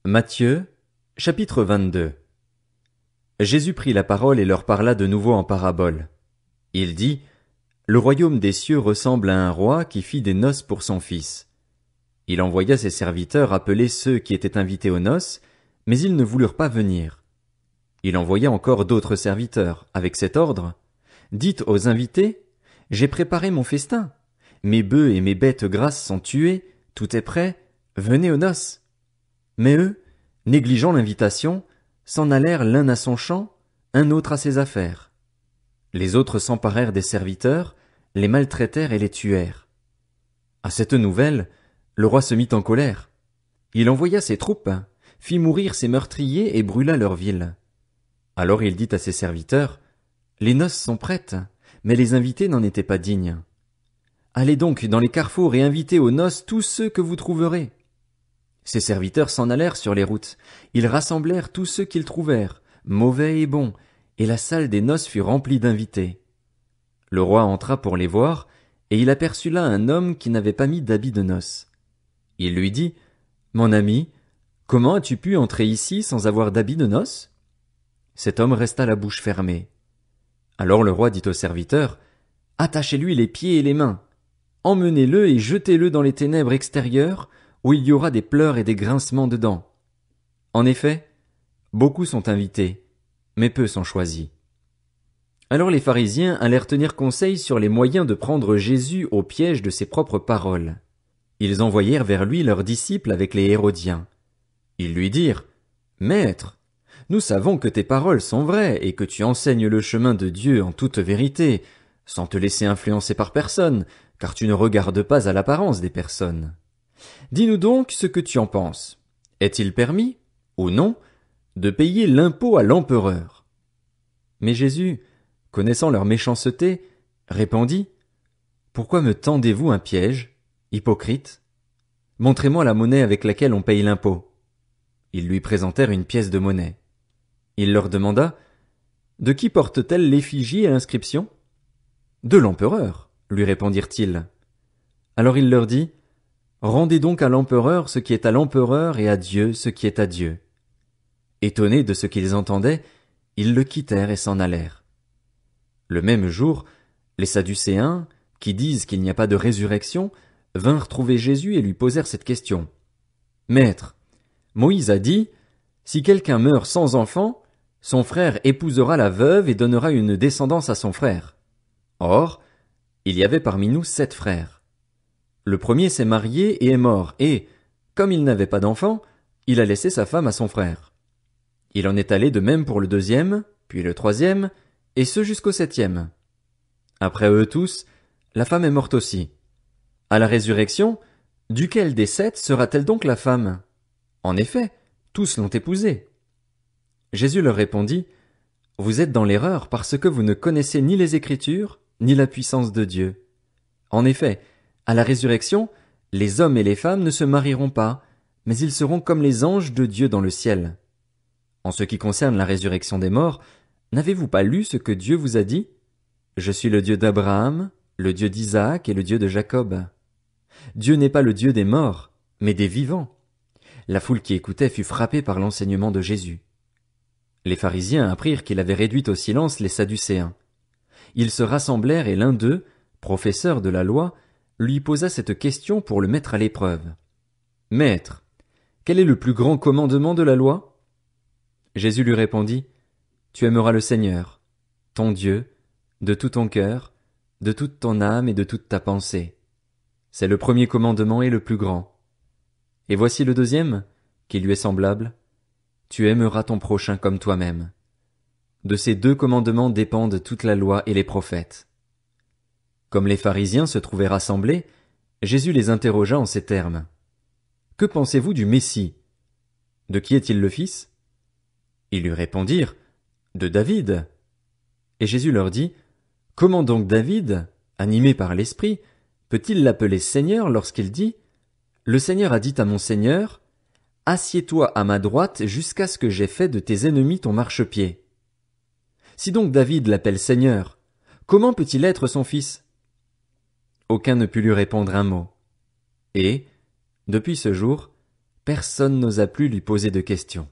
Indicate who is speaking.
Speaker 1: Matthieu, chapitre 22. Jésus prit la parole et leur parla de nouveau en parabole. Il dit, Le royaume des cieux ressemble à un roi qui fit des noces pour son fils. Il envoya ses serviteurs appeler ceux qui étaient invités aux noces, mais ils ne voulurent pas venir. Il envoya encore d'autres serviteurs, avec cet ordre, Dites aux invités, J'ai préparé mon festin. Mes bœufs et mes bêtes grasses sont tués, tout est prêt, venez aux noces. Mais eux, négligeant l'invitation, s'en allèrent l'un à son champ, un autre à ses affaires. Les autres s'emparèrent des serviteurs, les maltraitèrent et les tuèrent. À cette nouvelle, le roi se mit en colère. Il envoya ses troupes, fit mourir ses meurtriers et brûla leur ville. Alors il dit à ses serviteurs, Les noces sont prêtes, mais les invités n'en étaient pas dignes. Allez donc dans les carrefours et invitez aux noces tous ceux que vous trouverez. Ses serviteurs s'en allèrent sur les routes. Ils rassemblèrent tous ceux qu'ils trouvèrent, mauvais et bons, et la salle des noces fut remplie d'invités. Le roi entra pour les voir, et il aperçut là un homme qui n'avait pas mis d'habit de noces. Il lui dit, Mon ami, comment as-tu pu entrer ici sans avoir d'habit de noces? Cet homme resta la bouche fermée. Alors le roi dit aux serviteurs, Attachez-lui les pieds et les mains. Emmenez-le et jetez-le dans les ténèbres extérieures, où il y aura des pleurs et des grincements de dents. En effet, beaucoup sont invités, mais peu sont choisis. Alors les pharisiens allèrent tenir conseil sur les moyens de prendre Jésus au piège de ses propres paroles. Ils envoyèrent vers lui leurs disciples avec les Hérodiens. Ils lui dirent, Maître, nous savons que tes paroles sont vraies et que tu enseignes le chemin de Dieu en toute vérité, sans te laisser influencer par personne, car tu ne regardes pas à l'apparence des personnes. Dis-nous donc ce que tu en penses. Est-il permis, ou non, de payer l'impôt à l'empereur? Mais Jésus, connaissant leur méchanceté, répondit, Pourquoi me tendez-vous un piège, hypocrite? Montrez-moi la monnaie avec laquelle on paye l'impôt. Ils lui présentèrent une pièce de monnaie. Il leur demanda, De qui porte-t-elle l'effigie et l'inscription? De l'empereur, lui répondirent-ils. Alors il leur dit, Rendez donc à l'empereur ce qui est à l'empereur et à Dieu ce qui est à Dieu. Étonnés de ce qu'ils entendaient, ils le quittèrent et s'en allèrent. Le même jour, les Sadducéens, qui disent qu'il n'y a pas de résurrection, vinrent trouver Jésus et lui posèrent cette question. Maître, Moïse a dit, si quelqu'un meurt sans enfant, son frère épousera la veuve et donnera une descendance à son frère. Or, il y avait parmi nous 7 frères. Le premier s'est marié et est mort, et, comme il n'avait pas d'enfant, il a laissé sa femme à son frère. Il en est allé de même pour le deuxième, puis le troisième, et ce jusqu'au 7e. Après eux tous, la femme est morte aussi. À la résurrection, duquel des 7 sera-t-elle donc la femme? En effet, tous l'ont épousée. Jésus leur répondit, Vous êtes dans l'erreur parce que vous ne connaissez ni les Écritures, ni la puissance de Dieu. En effet, à la résurrection, les hommes et les femmes ne se marieront pas, mais ils seront comme les anges de Dieu dans le ciel. En ce qui concerne la résurrection des morts, n'avez-vous pas lu ce que Dieu vous a dit? Je suis le Dieu d'Abraham, le Dieu d'Isaac et le Dieu de Jacob. Dieu n'est pas le Dieu des morts, mais des vivants. La foule qui écoutait fut frappée par l'enseignement de Jésus. Les pharisiens apprirent qu'il avait réduit au silence les Sadducéens. Ils se rassemblèrent et l'un d'eux, professeur de la loi, lui posa cette question pour le mettre à l'épreuve. Maître, quel est le plus grand commandement de la loi? Jésus lui répondit, Tu aimeras le Seigneur, ton Dieu, de tout ton cœur, de toute ton âme et de toute ta pensée. C'est le premier commandement et le plus grand. Et voici le deuxième, qui lui est semblable. Tu aimeras ton prochain comme toi-même. De ces 2 commandements dépendent toute la loi et les prophètes. Comme les pharisiens se trouvaient rassemblés, Jésus les interrogea en ces termes. Que pensez-vous du Messie? De qui est-il le fils? Ils lui répondirent, De David. Et Jésus leur dit, Comment donc David, animé par l'Esprit, peut-il l'appeler Seigneur lorsqu'il dit, Le Seigneur a dit à mon Seigneur, Assieds-toi à ma droite jusqu'à ce que j'aie fait de tes ennemis ton marchepied. Si donc David l'appelle Seigneur, comment peut-il être son fils? Aucun ne put lui répondre un mot. Et, depuis ce jour, Personne n'osa plus lui poser de questions.